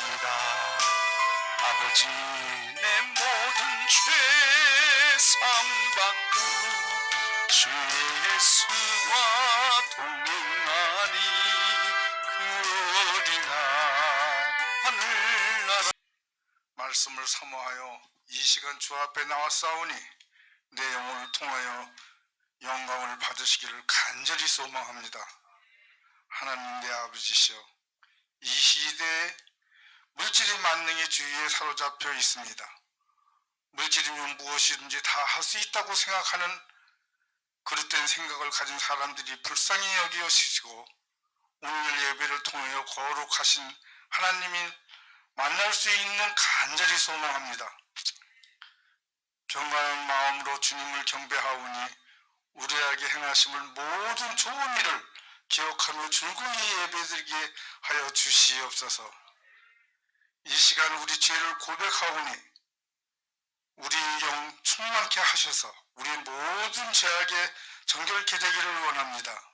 기도합니다. 아버지, 내 모든 죄 사함받고 주의 예수와 동행하니 그 어린아 하늘나라. 말씀을 사모하여 이 시간 주 앞에 나왔사오니 내 영혼을 통하여 영광을 받으시기를 간절히 소망합니다. 하나님 내 아버지시여, 이 시대에 물질이 만능의 주위에 사로잡혀 있습니다. 물질이면 무엇이든지 다 할 수 있다고 생각하는 그릇된 생각을 가진 사람들이 불쌍히 여기시고 오늘 예배를 통하여 거룩하신 하나님이 만날 수 있는 간절히 소망합니다. 경건한 마음으로 주님을 경배하오니 우리에게 행하심을 모든 좋은 일을 기억하며 즐거이 예배드리게 하여 주시옵소서. 이 시간 우리 죄를 고백하오니 우리 영 충만케 하셔서 우리 모든 죄악에 정결케 되기를 원합니다.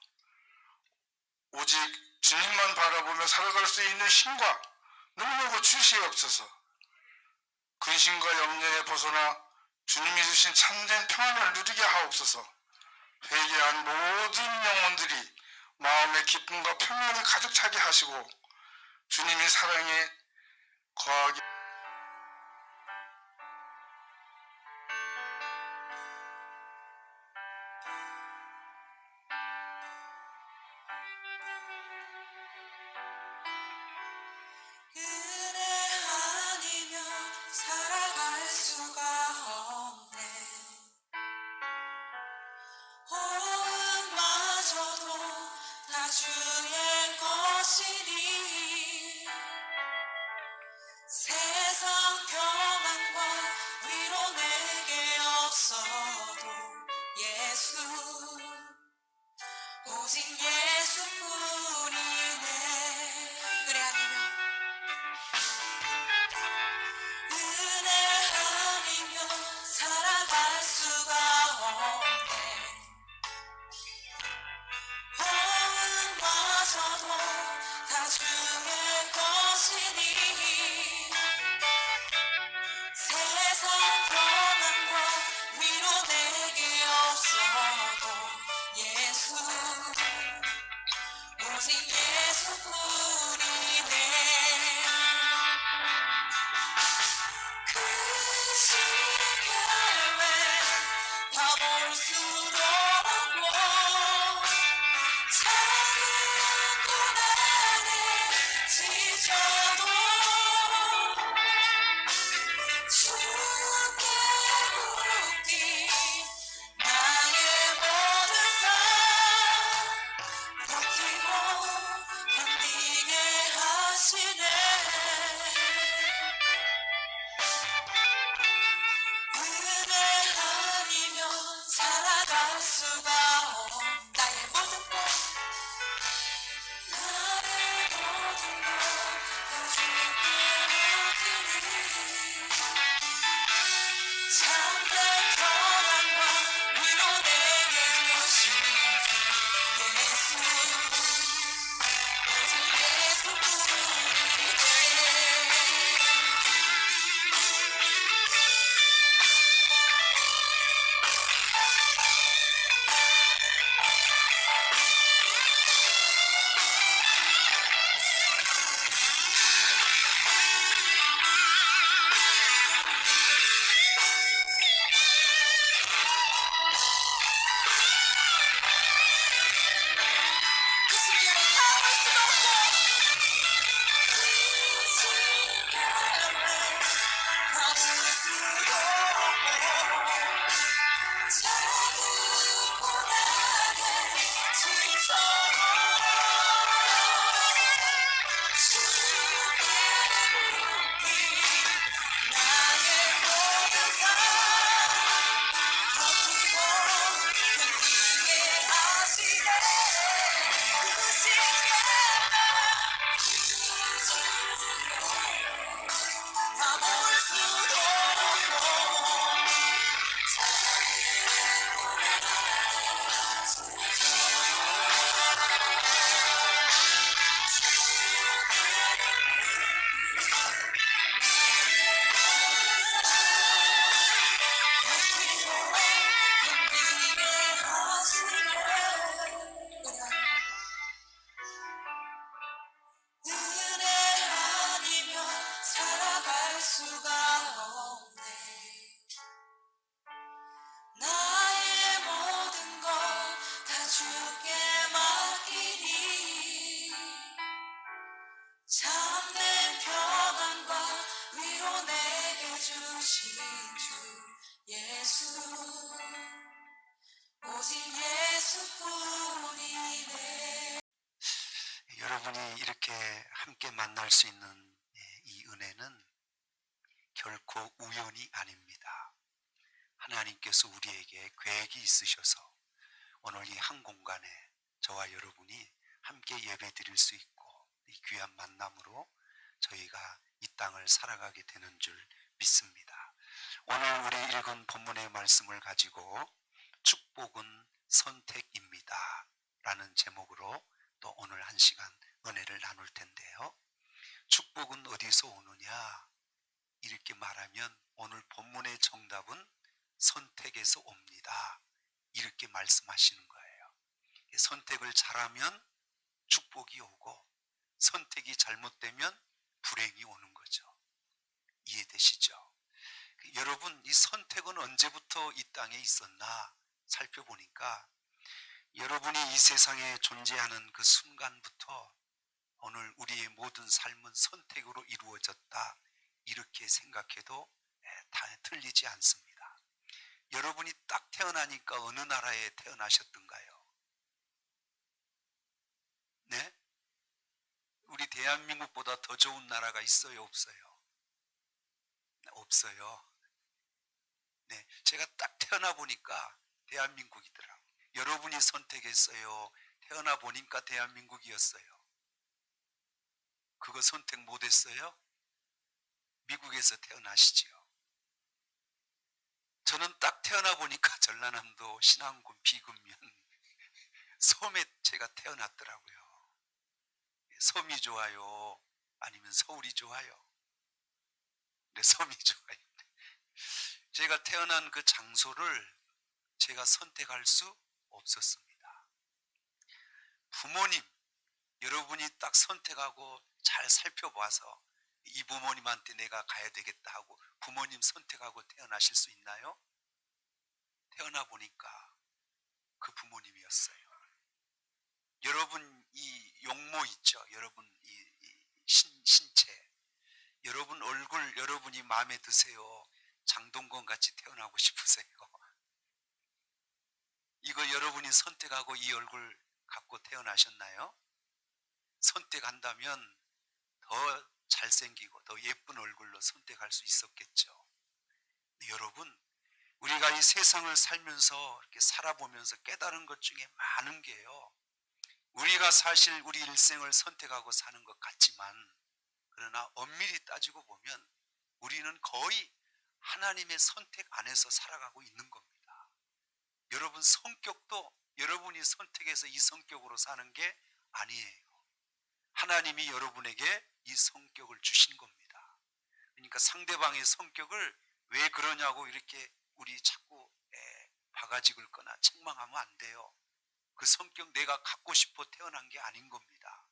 오직 주님만 바라보며 살아갈 수 있는 힘과 능력을 주시옵소서. 근심과 염려에 벗어나 주님이 주신 참된 평안을 누리게 하옵소서. 회개한 모든 영혼들이 마음의 기쁨과 평안이 가득 차게 하시고 주님이 사랑에 거하게 은혜 아니면 살아갈 수가 없네. 호흡마저도 다 주의 것이니 세상 평안과 위로 내게 없어도 예수, 오직 예수뿐이네. 그래 아니면 은혜 아니면 살아갈 수가 없네. 호흡마저도 다 주의 것이니 세상 평안과 위로 내게 없어도 예수, 오직 예수뿐이네. 그 시계를 다 볼 수도 없고 작은 고난에 지쳐도 주께 묻기 나의 모든 삶 버티고 견디게 오직 예수뿐이네. 여러분이 이렇게 함께 만날 수 있는 이 은혜는 결코 우연이 아닙니다. 하나님께서 우리에게 계획이 있으셔서 오늘 이 한 공간에 저와 여러분이 함께 예배 드릴 수 있고 이 귀한 만남으로 저희가 이 땅을 살아가게 되는 줄 믿습니다. 오늘 우리 읽은 본문의 말씀을 가지고 축복은 선택입니다 라는 제목으로 또 오늘 한 시간 은혜를 나눌 텐데요. 축복은 어디서 오느냐? 이렇게 말하면 오늘 본문의 정답은 선택에서 옵니다. 이렇게 말씀하시는 거예요. 선택을 잘하면 축복이 오고 선택이 잘못되면 불행이 오는 거죠. 이해되시죠? 여러분, 이 선택은 언제부터 이 땅에 있었나 살펴보니까 여러분이 이 세상에 존재하는 그 순간부터 오늘 우리의 모든 삶은 선택으로 이루어졌다 이렇게 생각해도 다 틀리지 않습니다. 여러분이 딱 태어나니까 어느 나라에 태어나셨던가요? 네? 우리 대한민국보다 더 좋은 나라가 있어요, 없어요? 없어요. 네, 제가 딱 태어나 보니까 대한민국이더라고요. 여러분이 선택했어요? 태어나 보니까 대한민국이었어요? 그거 선택 못했어요? 미국에서 태어나시지요. 저는 딱 태어나 보니까 전라남도 신안군 비금면 섬에 제가 태어났더라고요. 섬이 좋아요? 아니면 서울이 좋아요? 네, 섬이 좋아요. 제가 태어난 그 장소를 제가 선택할 수 없었습니다. 부모님, 여러분이 딱 선택하고 잘 살펴봐서 이 부모님한테 내가 가야 되겠다 하고 부모님 선택하고 태어나실 수 있나요? 태어나 보니까 그 부모님이었어요. 여러분 이 용모 있죠? 여러분 이 신체, 여러분 얼굴 여러분이 마음에 드세요? 장동건 같이 태어나고 싶으세요? 이거 여러분이 선택하고 이 얼굴 갖고 태어나셨나요? 선택한다면 더 잘생기고 더 예쁜 얼굴로 선택할 수 있었겠죠. 여러분, 우리가 이 세상을 살면서 이렇게 살아보면서 깨달은 것 중에 많은 게요, 우리가 사실 우리 일생을 선택하고 사는 것 같지만 그러나 엄밀히 따지고 보면 우리는 거의 하나님의 선택 안에서 살아가고 있는 겁니다. 여러분 성격도 여러분이 선택해서 이 성격으로 사는 게 아니에요. 하나님이 여러분에게 이 성격을 주신 겁니다. 그러니까 상대방의 성격을 왜 그러냐고 이렇게 우리 자꾸 바가지 긁거나 책망하면 안 돼요. 그 성격 내가 갖고 싶어 태어난 게 아닌 겁니다.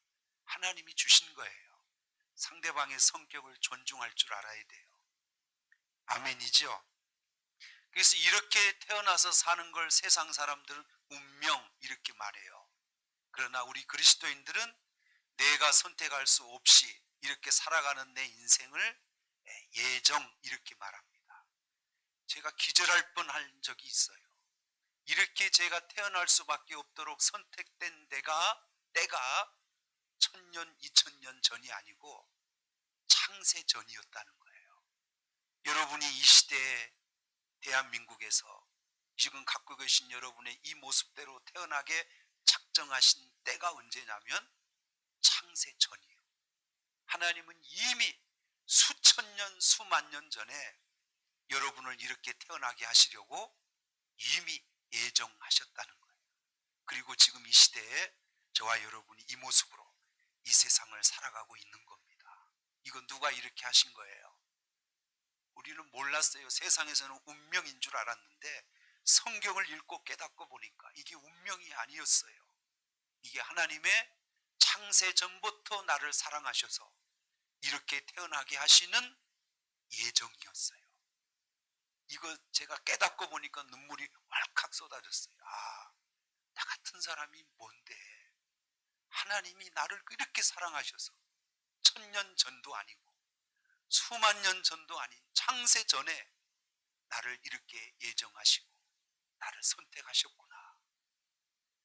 하나님이 주신 거예요. 상대방의 성격을 존중할 줄 알아야 돼요. 아멘이죠? 그래서 이렇게 태어나서 사는 걸 세상 사람들은 운명 이렇게 말해요. 그러나 우리 그리스도인들은 내가 선택할 수 없이 이렇게 살아가는 내 인생을 예정 이렇게 말합니다. 제가 기절할 뻔한 적이 있어요. 이렇게 제가 태어날 수밖에 없도록 선택된 때가 1000년, 2000년 전이 아니고 창세 전이었다는 거예요. 여러분이 이 시대에 대한민국에서 지금 갖고 계신 여러분의 이 모습대로 태어나게 작정하신 때가 언제냐면 창세 전이에요. 하나님은 이미 수천 년, 수만 년 전에 여러분을 이렇게 태어나게 하시려고 이미 예정하셨다는 거예요. 그리고 지금 이 시대에 저와 여러분이 이 모습으로 이 세상을 살아가고 있는 겁니다. 이건 누가 이렇게 하신 거예요? 우리는 몰랐어요. 세상에서는 운명인 줄 알았는데 성경을 읽고 깨닫고 보니까 이게 운명이 아니었어요. 이게 하나님의 창세 전부터 나를 사랑하셔서 이렇게 태어나게 하시는 예정이었어요. 이거 제가 깨닫고 보니까 눈물이 왈칵 쏟아졌어요. 아, 나 같은 사람이 뭔데 하나님이 나를 이렇게 사랑하셔서 1000년 전도 아니고 수만 년 전도 아닌 창세 전에 나를 이렇게 예정하시고 나를 선택하셨구나.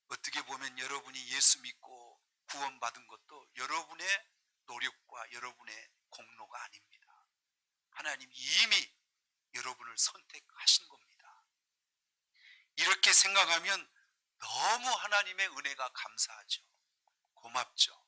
어떻게 보면 여러분이 예수 믿고 구원받은 것도 여러분의 노력과 여러분의 공로가 아닙니다. 하나님이 이미 여러분을 선택하신 겁니다. 이렇게 생각하면 너무 하나님의 은혜가 감사하죠. 고맙죠.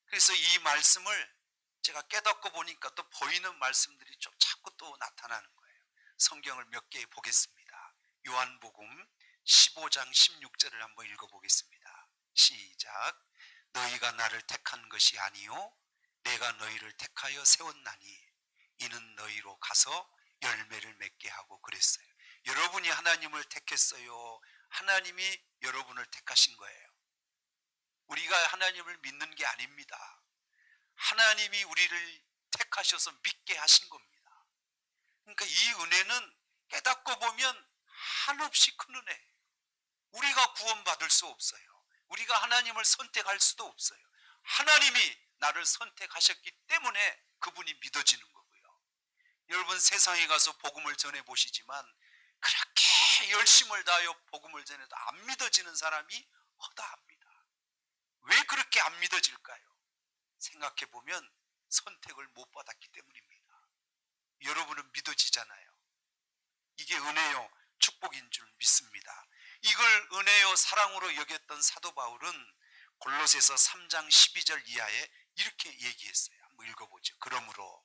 그래서 이 말씀을 제가 깨닫고 보니까 또 보이는 말씀들이 좀 자꾸 또 나타나는 거예요. 성경을 몇 개 보겠습니다. 요한복음 15장 16절을 한번 읽어보겠습니다. 시작. 너희가 나를 택한 것이 아니요 내가 너희를 택하여 세웠나니 이는 너희로 가서 열매를 맺게 하고 그랬어요. 여러분이 하나님을 택했어요. 하나님이 여러분을 택하신 거예요. 우리가 하나님을 믿는 게 아닙니다. 하나님이 우리를 택하셔서 믿게 하신 겁니다. 그러니까 이 은혜는 깨닫고 보면 한없이 큰 은혜예요. 우리가 구원받을 수 없어요. 우리가 하나님을 선택할 수도 없어요. 하나님이 나를 선택하셨기 때문에 그분이 믿어지는 거고요. 여러분 세상에 가서 복음을 전해 보시지만 그렇게 열심을 다하여 복음을 전해도 안 믿어지는 사람이 허다합니다. 왜 그렇게 안 믿어질까요? 생각해 보면 선택을 못 받았기 때문입니다. 여러분은 믿어지잖아요. 이게 은혜요 축복인 줄 믿습니다. 이걸 은혜요 사랑으로 여겼던 사도 바울은 골로새서 3장 12절 이하에 이렇게 얘기했어요. 한번 읽어보죠. 그러므로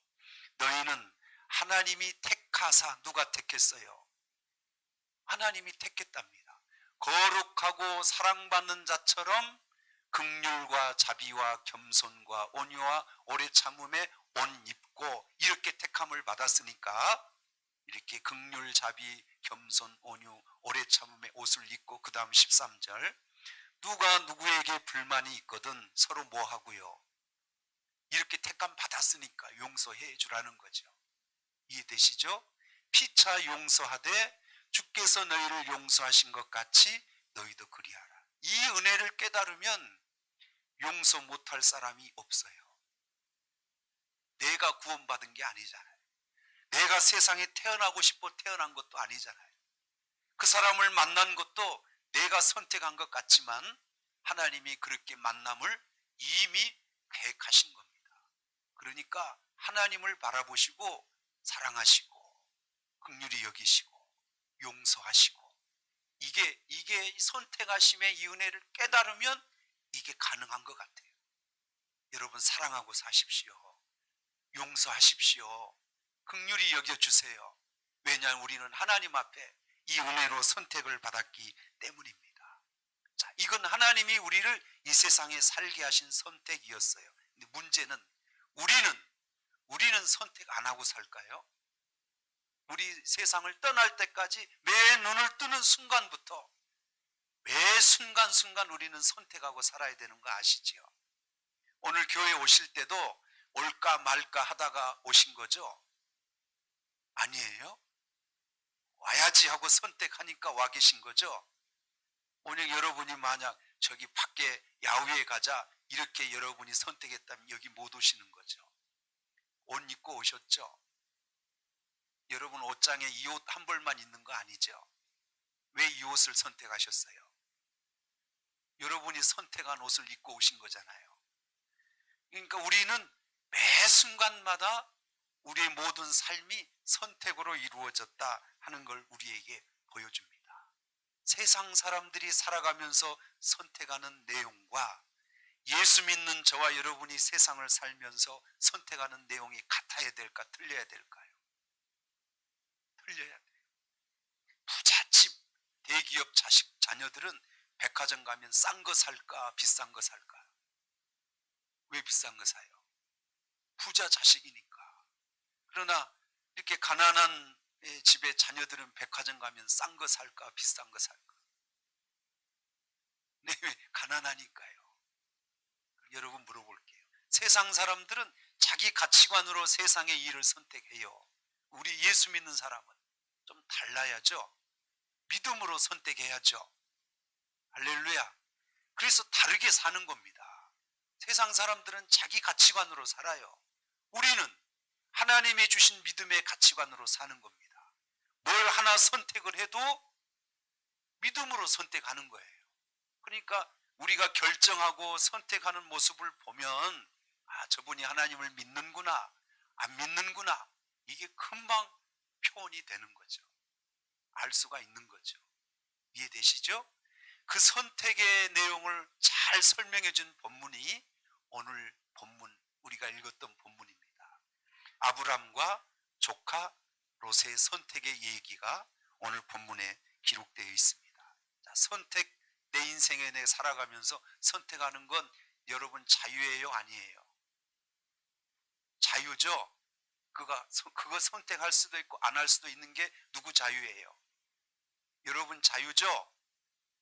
너희는 하나님이 택하사, 누가 택했어요? 하나님이 택했답니다. 거룩하고 사랑받는 자처럼 긍휼과 자비와 겸손과 온유와 오래 참음에 옷 입고 이렇게 택함을 받았으니까 이렇게 긍휼, 자비, 겸손, 온유, 오래 참음에 옷을 입고 그 다음 13절 누가 누구에게 불만이 있거든 서로 뭐 하고요? 이렇게 택함 받았으니까 용서해 주라는 거죠. 이해되시죠? 피차 용서하되 주께서 너희를 용서하신 것 같이 너희도 그리하라. 이 은혜를 깨달으면 용서 못할 사람이 없어요. 내가 구원받은 게 아니잖아요. 내가 세상에 태어나고 싶어 태어난 것도 아니잖아요. 그 사람을 만난 것도 내가 선택한 것 같지만 하나님이 그렇게 만남을 이미 계획하신 겁니다. 그러니까 하나님을 바라보시고 사랑하시고 긍휼히 여기시고 용서하시고 이게 선택하심의 이 은혜를 깨달으면 이게 가능한 것 같아요. 여러분 사랑하고 사십시오. 용서하십시오. 긍휼히 여겨주세요. 왜냐하면 우리는 하나님 앞에 이 은혜로 선택을 받았기 때문입니다. 자, 이건 하나님이 우리를 이 세상에 살게 하신 선택이었어요. 근데 문제는 우리는 선택 안 하고 살까요? 우리 세상을 떠날 때까지 매 눈을 뜨는 순간부터 매 순간순간 우리는 선택하고 살아야 되는 거 아시지요? 오늘 교회 오실 때도 올까 말까 하다가 오신 거죠? 아니에요? 와야지 하고 선택하니까 와 계신 거죠? 오늘 여러분이 만약 저기 밖에 야외에 가자 이렇게 여러분이 선택했다면 여기 못 오시는 거죠. 옷 입고 오셨죠? 여러분 옷장에 이 옷 한 벌만 있는 거 아니죠? 왜 이 옷을 선택하셨어요? 여러분이 선택한 옷을 입고 오신 거잖아요. 그러니까 우리는 매 순간마다 우리의 모든 삶이 선택으로 이루어졌다 하는 걸 우리에게 보여줍니다. 세상 사람들이 살아가면서 선택하는 내용과 예수 믿는 저와 여러분이 세상을 살면서 선택하는 내용이 같아야 될까 틀려야 될까요? 틀려야 돼요. 부잣집 대기업 자녀들은 백화점 가면 싼 거 살까 비싼 거 살까? 왜 비싼 거 사요? 부자 자식이니까. 그러나 이렇게 가난한 집의 자녀들은 백화점 가면 싼 거 살까 비싼 거 살까? 네, 왜? 가난하니까요. 여러분 물어볼게요. 세상 사람들은 자기 가치관으로 세상의 일을 선택해요. 우리 예수 믿는 사람은 좀 달라야죠. 믿음으로 선택해야죠. 할렐루야. 그래서 다르게 사는 겁니다. 세상 사람들은 자기 가치관으로 살아요. 우리는 하나님이 주신 믿음의 가치관으로 사는 겁니다. 뭘 하나 선택을 해도 믿음으로 선택하는 거예요. 그러니까 우리가 결정하고 선택하는 모습을 보면 저분이 하나님을 믿는구나 안 믿는구나 이게 금방 표현이 되는 거죠. 알 수가 있는 거죠. 이해되시죠? 그 선택의 내용을 잘 설명해 준 본문이 오늘 본문 우리가 읽었던 본문입니다. 아브람과 조카 롯의 선택의 얘기가 오늘 본문에 기록되어 있습니다. 자, 선택 내 인생에 내 살아가면서 선택하는 건 여러분 자유예요 아니에요? 자유죠. 그거 선택할 수도 있고 안 할 수도 있는 게 누구 자유예요? 여러분 자유죠.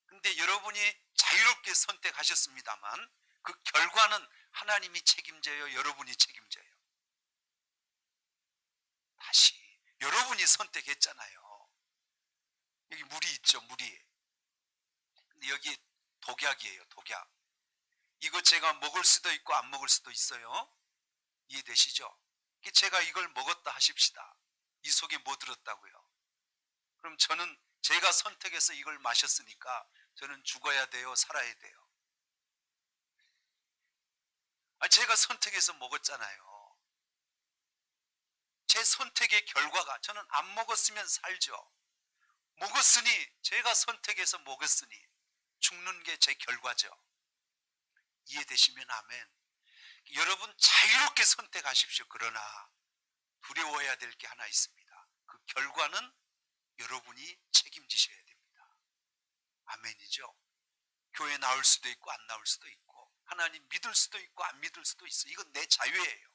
근데 여러분이 자유롭게 선택하셨습니다만 그 결과는 하나님이 책임져요, 여러분이 책임져요? 다시 여러분이 선택했잖아요. 여기 물이 있죠, 물이. 근데 여기 독약이에요, 독약. 이거 제가 먹을 수도 있고 안 먹을 수도 있어요. 이해되시죠? 제가 이걸 먹었다 하십시다. 이 속에 뭐 들었다고요? 그럼 저는 제가 선택해서 이걸 마셨으니까 저는 죽어야 돼요, 살아야 돼요? 제가 선택해서 먹었잖아요. 제 선택의 결과가 저는 안 먹었으면 살죠. 먹었으니 제가 선택해서 먹었으니 죽는 게 제 결과죠. 이해되시면 아멘. 여러분 자유롭게 선택하십시오. 그러나 두려워해야 될 게 하나 있습니다. 그 결과는 여러분이 책임지셔야 됩니다. 아멘이죠. 교회 나올 수도 있고 안 나올 수도 있고 하나님 믿을 수도 있고 안 믿을 수도 있어. 이건 내 자유예요.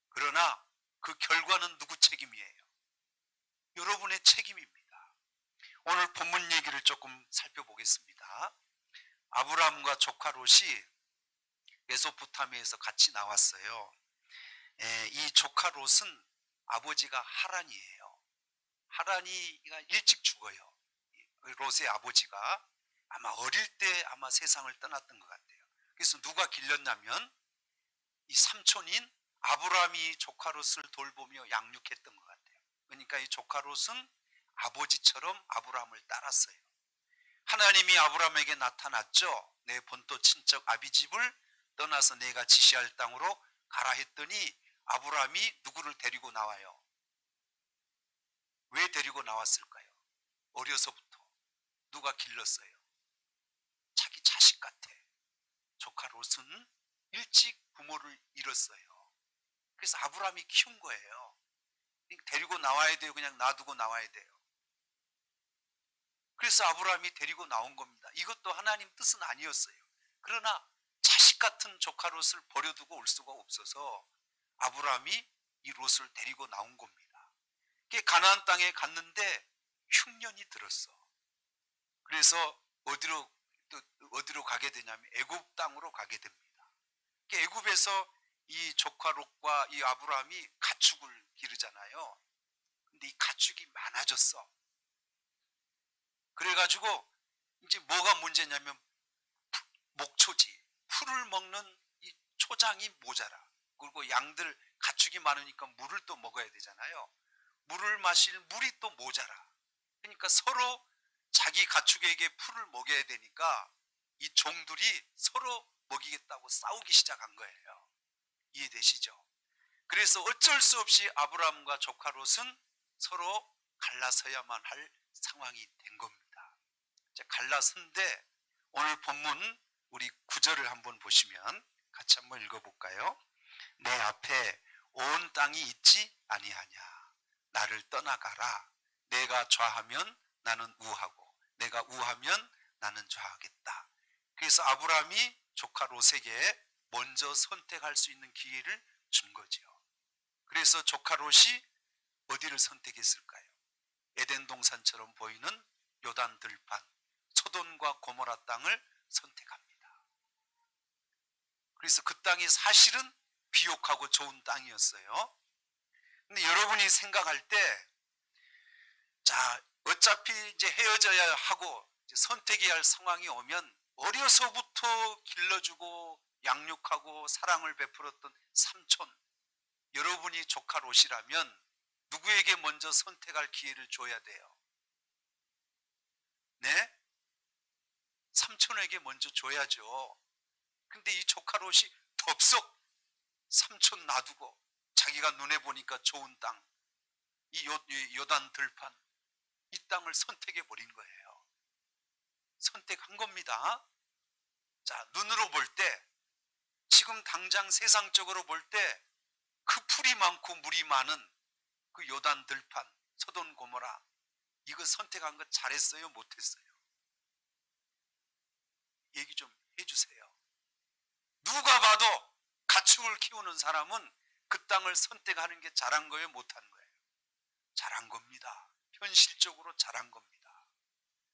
그러나 그 결과는 누구 책임이에요? 여러분의 책임입니다. 오늘 본문 얘기를 조금 살펴보겠습니다. 아브라함과 조카 롯이 메소포타미아에서 같이 나왔어요. 이 조카 롯은 아버지가 하란이에요. 하란이가 일찍 죽어요. 롯의 아버지가 아마 어릴 때 아마 세상을 떠났던 것 같아요. 그래서 누가 길렀냐면 이 삼촌인 아브라함이 조카 롯을 돌보며 양육했던 것 같아요. 그러니까 이 조카 롯은 아버지처럼 아브라함을 따랐어요. 하나님이 아브라함에게 나타났죠. 내 본토 친척 아비집을 떠나서 내가 지시할 땅으로 가라 했더니 아브라함이 누구를 데리고 나와요? 왜 데리고 나왔을까요? 어려서부터 누가 길렀어요? 자기 자식 같아. 조카 롯은 일찍 부모를 잃었어요. 그래서 아브라함이 키운 거예요. 데리고 나와야 돼요? 그냥 놔두고 나와야 돼요? 그래서 아브라함이 데리고 나온 겁니다. 이것도 하나님 뜻은 아니었어요. 그러나 자식 같은 조카 롯을 버려두고 올 수가 없어서 아브라함이 이 롯을 데리고 나온 겁니다. 가나안 땅에 갔는데 흉년이 들었어. 그래서 어디로 가게 되냐면 애굽 땅으로 가게 됩니다. 애굽에서 이 조카 롯과 이 아브라함이 가축을 기르잖아요. 근데 이 가축이 많아졌어. 그래가지고 이제 뭐가 문제냐면 목초지, 풀을 먹는 이 초장이 모자라. 그리고 양들 가축이 많으니까 물을 또 먹어야 되잖아요. 물을 마실 물이 또 모자라. 그러니까 서로 자기 가축에게 풀을 먹여야 되니까 이 종들이 서로 먹이겠다고 싸우기 시작한 거예요. 이해되시죠? 그래서 어쩔 수 없이 아브라함과 조카 롯은 서로 갈라서야만 할 상황이 된 겁니다. 갈라선데 오늘 본문 우리 9절을 한번 보시면 같이 한번 읽어볼까요? 내 앞에 온 땅이 있지 아니하냐. 나를 떠나가라. 내가 좌하면 나는 우하고 내가 우하면 나는 좌하겠다. 그래서 아브라함이 조카 롯에게 먼저 선택할 수 있는 기회를 준 거죠. 그래서 조카 롯이 어디를 선택했을까요? 에덴 동산처럼 보이는 요단 들판 소돔과 고모라 땅을 선택합니다. 그래서 그 땅이 사실은 비옥하고 좋은 땅이었어요. 근데 여러분이 생각할 때, 자, 어차피 이제 헤어져야 하고 이제 선택해야 할 상황이 오면 어려서부터 길러주고 양육하고 사랑을 베풀었던 삼촌, 여러분이 조카 롯이라면 누구에게 먼저 선택할 기회를 줘야 돼요? 네? 삼촌에게 먼저 줘야죠. 근데 이 조카 롯이 덥석 삼촌 놔두고 자기가 눈에 보니까 좋은 땅, 이 요단 들판, 이 땅을 선택해 버린 거예요. 선택한 겁니다. 자, 눈으로 볼 때, 지금 당장 세상적으로 볼 때 그 풀이 많고 물이 많은 그 요단 들판, 소돔 고모라, 이거 선택한 거 잘했어요, 못했어요? 얘기 좀 해주세요. 누가 봐도 가축을 키우는 사람은 그 땅을 선택하는 게 잘한 거예요, 못한 거예요? 잘한 겁니다. 현실적으로 잘한 겁니다.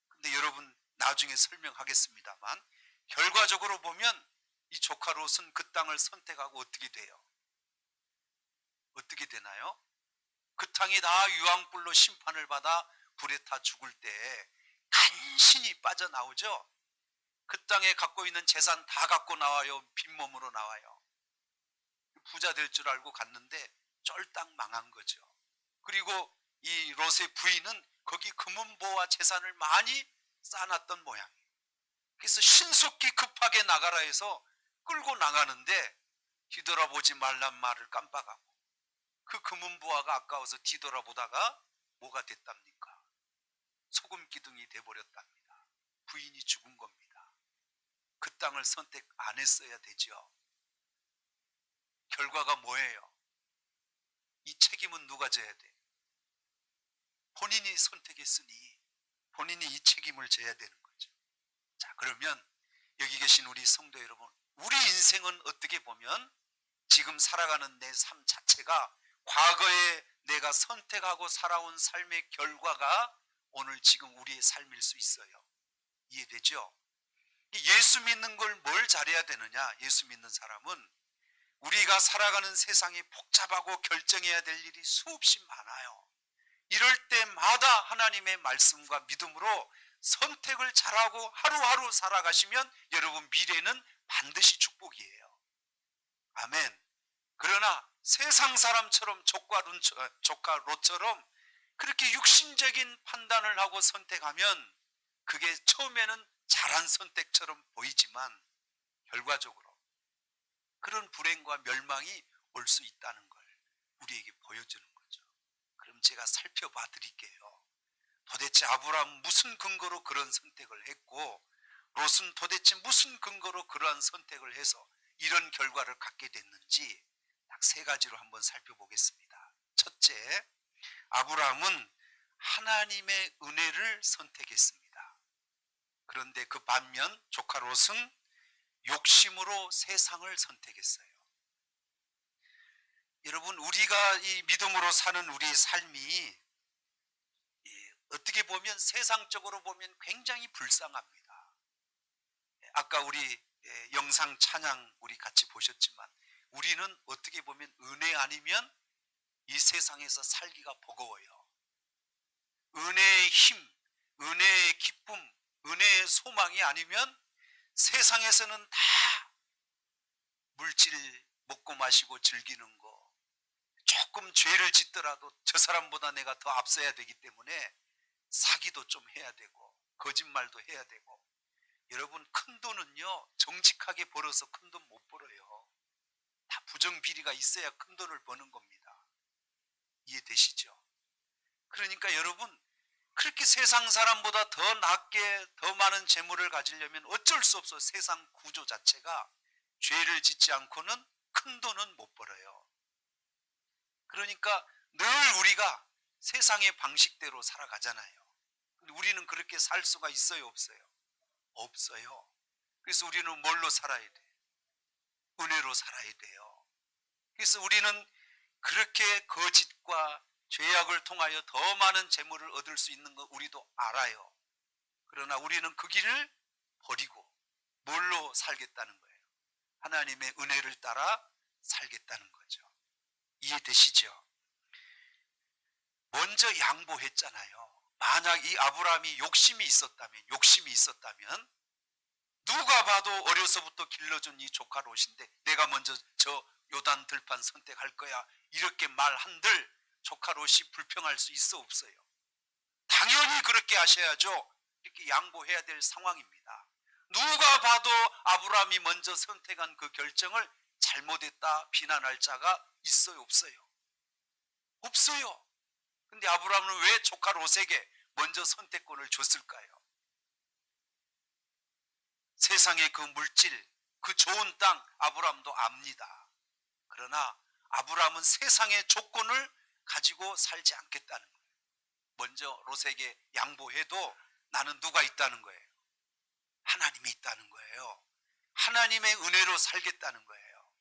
근데 여러분, 나중에 설명하겠습니다만 결과적으로 보면 이 조카 롯은 그 땅을 선택하고 어떻게 돼요? 어떻게 되나요? 그 땅이 다 유황불로 심판을 받아 불에 타 죽을 때 간신히 빠져나오죠. 그 땅에 갖고 있는 재산 다 갖고 나와요? 빈몸으로 나와요? 부자 될 줄 알고 갔는데 쫄딱 망한 거죠. 그리고 이 롯의 부인은 거기 금은보와 재산을 많이 쌓아놨던 모양이에요. 그래서 신속히 급하게 나가라 해서 끌고 나가는데 뒤돌아보지 말란 말을 깜빡하고 그 금은보화가 아까워서 뒤돌아보다가 뭐가 됐답니까? 소금 기둥이 돼버렸답니다. 부인이 죽은 겁니다. 그 땅을 선택 안 했어야 되죠. 결과가 뭐예요? 이 책임은 누가 져야 돼? 본인이 선택했으니 본인이 이 책임을 져야 되는 거죠. 자, 그러면 여기 계신 우리 성도 여러분, 우리 인생은 어떻게 보면 지금 살아가는 내 삶 자체가 과거에 내가 선택하고 살아온 삶의 결과가 오늘 지금 우리의 삶일 수 있어요. 이해되죠? 예수 믿는 걸 뭘 잘해야 되느냐? 예수 믿는 사람은 우리가 살아가는 세상이 복잡하고 결정해야 될 일이 수없이 많아요. 이럴 때마다 하나님의 말씀과 믿음으로 선택을 잘하고 하루하루 살아가시면 여러분 미래는 반드시 축복이에요. 아멘. 그러나 세상 사람처럼 조카 롯처럼 그렇게 육신적인 판단을 하고 선택하면 그게 처음에는 잘한 선택처럼 보이지만 결과적으로 그런 불행과 멸망이 올 수 있다는 걸 우리에게 보여주는 거죠. 그럼 제가 살펴봐 드릴게요. 도대체 아브라함은 무슨 근거로 그런 선택을 했고 롯은 도대체 무슨 근거로 그러한 선택을 해서 이런 결과를 갖게 됐는지 딱 세 가지로 한번 살펴보겠습니다. 첫째, 아브라함은 하나님의 은혜를 선택했습니다. 그런데 그 반면 조카 롯은 욕심으로 세상을 선택했어요. 여러분, 우리가 이 믿음으로 사는 우리의 삶이 어떻게 보면 세상적으로 보면 굉장히 불쌍합니다. 아까 우리 영상 찬양 우리 같이 보셨지만 우리는 어떻게 보면 은혜 아니면 이 세상에서 살기가 버거워요. 은혜의 힘, 은혜의 기쁨, 은혜의 소망이 아니면 세상에서는 다 물질 먹고 마시고 즐기는 거, 조금 죄를 짓더라도 저 사람보다 내가 더 앞서야 되기 때문에 사기도 좀 해야 되고 거짓말도 해야 되고. 여러분, 큰 돈은요 정직하게 벌어서 큰 돈 못 벌어요. 다 부정비리가 있어야 큰 돈을 버는 겁니다. 이해되시죠? 그러니까 여러분, 그렇게 세상 사람보다 더 낫게 더 많은 재물을 가지려면 어쩔 수 없어. 세상 구조 자체가 죄를 짓지 않고는 큰 돈은 못 벌어요. 그러니까 늘 우리가 세상의 방식대로 살아가잖아요. 근데 우리는 그렇게 살 수가 있어요, 없어요? 없어요. 그래서 우리는 뭘로 살아야 돼? 은혜로 살아야 돼요. 그래서 우리는 그렇게 거짓과 죄악을 통하여 더 많은 재물을 얻을 수 있는 거 우리도 알아요. 그러나 우리는 그 길을 버리고 뭘로 살겠다는 거예요? 하나님의 은혜를 따라 살겠다는 거죠. 이해되시죠? 먼저 양보했잖아요. 만약 이 아브라함이 욕심이 있었다면 누가 봐도 어려서부터 길러준 이 조카 롯인데 내가 먼저 저 요단 들판 선택할 거야 이렇게 말한들 조카 롯이 불평할 수 있어 없어요? 당연히 그렇게 하셔야죠. 이렇게 양보해야 될 상황입니다. 누가 봐도 아브라함이 먼저 선택한 그 결정을 잘못했다 비난할 자가 있어요 없어요? 없어요. 근데 아브라함은 왜 조카 롯에게 먼저 선택권을 줬을까요? 세상의 그 물질, 그 좋은 땅 아브라함도 압니다. 그러나 아브라함은 세상의 조건을 가지고 살지 않겠다는 거예요. 먼저 롯에게 양보해도 나는 누가 있다는 거예요? 하나님이 있다는 거예요. 하나님의 은혜로 살겠다는 거예요.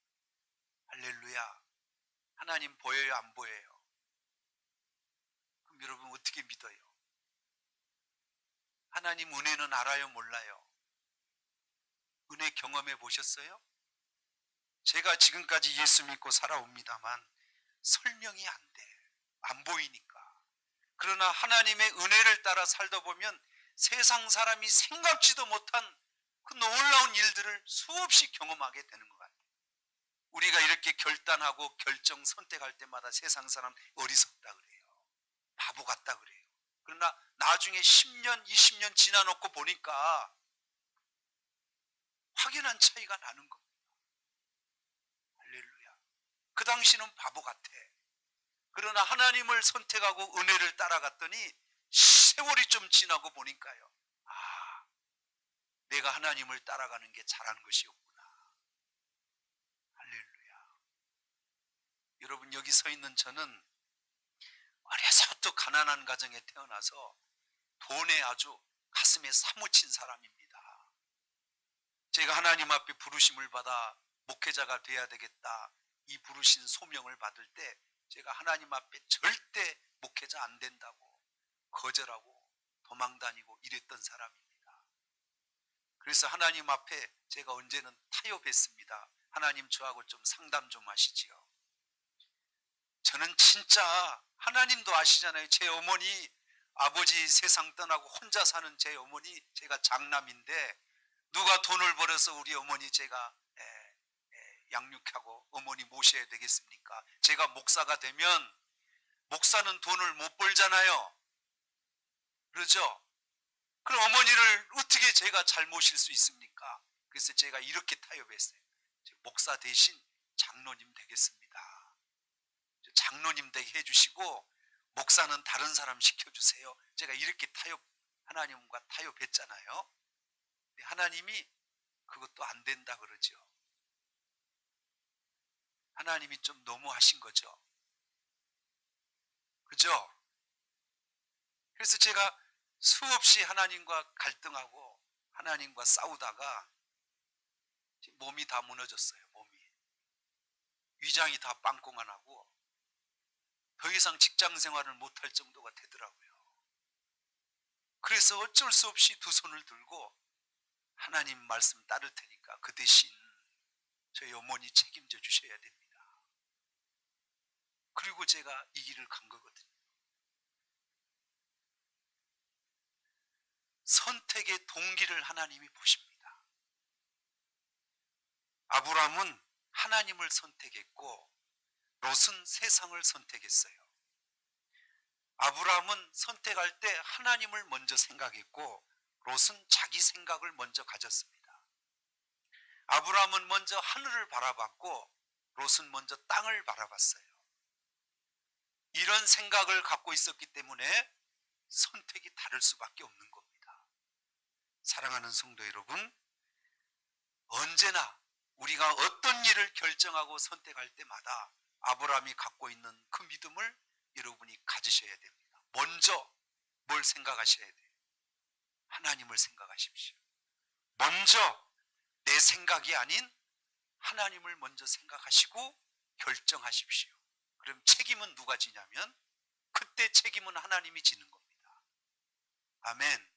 할렐루야. 하나님 보여요 안 보여요? 그럼 여러분 어떻게 믿어요? 하나님 은혜는 알아요 몰라요? 은혜 경험해 보셨어요? 제가 지금까지 예수 믿고 살아옵니다만 설명이 안 돼. 안 보이니까. 그러나 하나님의 은혜를 따라 살다 보면 세상 사람이 생각지도 못한 그 놀라운 일들을 수없이 경험하게 되는 것 같아요. 우리가 이렇게 결단하고 결정 선택할 때마다 세상 사람 어리석다 그래요. 바보 같다 그래요. 그러나 나중에 10년, 20년 지나놓고 보니까 확연한 차이가 나는 겁니다. 할렐루야. 그 당시는 바보 같아. 그러나 하나님을 선택하고 은혜를 따라갔더니 세월이 좀 지나고 보니까요. 아, 내가 하나님을 따라가는 게 잘한 것이었구나. 할렐루야. 여러분 여기 서 있는 저는 어려서부터 가난한 가정에 태어나서 돈에 아주 가슴에 사무친 사람입니다. 제가 하나님 앞에 부르심을 받아 목회자가 돼야 되겠다. 이 부르신 소명을 받을 때 제가 하나님 앞에 절대 목회자 안 된다고 거절하고 도망다니고 이랬던 사람입니다. 그래서 하나님 앞에 제가 언제는 타협했습니다. 하나님 저하고 좀 상담 좀 하시지요. 저는 진짜 하나님도 아시잖아요. 제 어머니 아버지 세상 떠나고 혼자 사는 제 어머니 제가 장남인데 누가 돈을 벌어서 우리 어머니 제가 양육하고 어머니 모셔야 되겠습니까? 제가 목사가 되면 목사는 돈을 못 벌잖아요. 그러죠? 그럼 어머니를 어떻게 제가 잘 모실 수 있습니까? 그래서 제가 이렇게 타협했어요. 목사 대신 장로님 되겠습니다. 장로님 되게 해주시고 목사는 다른 사람 시켜주세요. 제가 이렇게 하나님과 타협했잖아요. 하나님이 그것도 안 된다 그러죠. 하나님이 좀 너무하신 거죠. 그죠? 그래서 제가 수없이 하나님과 갈등하고 하나님과 싸우다가 몸이 다 무너졌어요. 몸이. 위장이 다 빵꾸가 나고 더 이상 직장 생활을 못할 정도가 되더라고요. 그래서 어쩔 수 없이 두 손을 들고 하나님 말씀 따를 테니까 그 대신 저희 어머니 책임져 주셔야 됩니다. 그리고 제가 이 길을 간 거거든요. 선택의 동기를 하나님이 보십니다. 아브라함은 하나님을 선택했고 롯은 세상을 선택했어요. 아브라함은 선택할 때 하나님을 먼저 생각했고 롯은 자기 생각을 먼저 가졌습니다. 아브라함은 먼저 하늘을 바라봤고 롯은 먼저 땅을 바라봤어요. 이런 생각을 갖고 있었기 때문에 선택이 다를 수밖에 없는 겁니다. 사랑하는 성도 여러분, 언제나 우리가 어떤 일을 결정하고 선택할 때마다 아브라함이 갖고 있는 그 믿음을 여러분이 가지셔야 됩니다. 먼저 뭘 생각하셔야 돼요? 하나님을 생각하십시오. 먼저 내 생각이 아닌 하나님을 먼저 생각하시고 결정하십시오. 그럼 책임은 누가 지냐면 그때 책임은 하나님이 지는 겁니다. 아멘.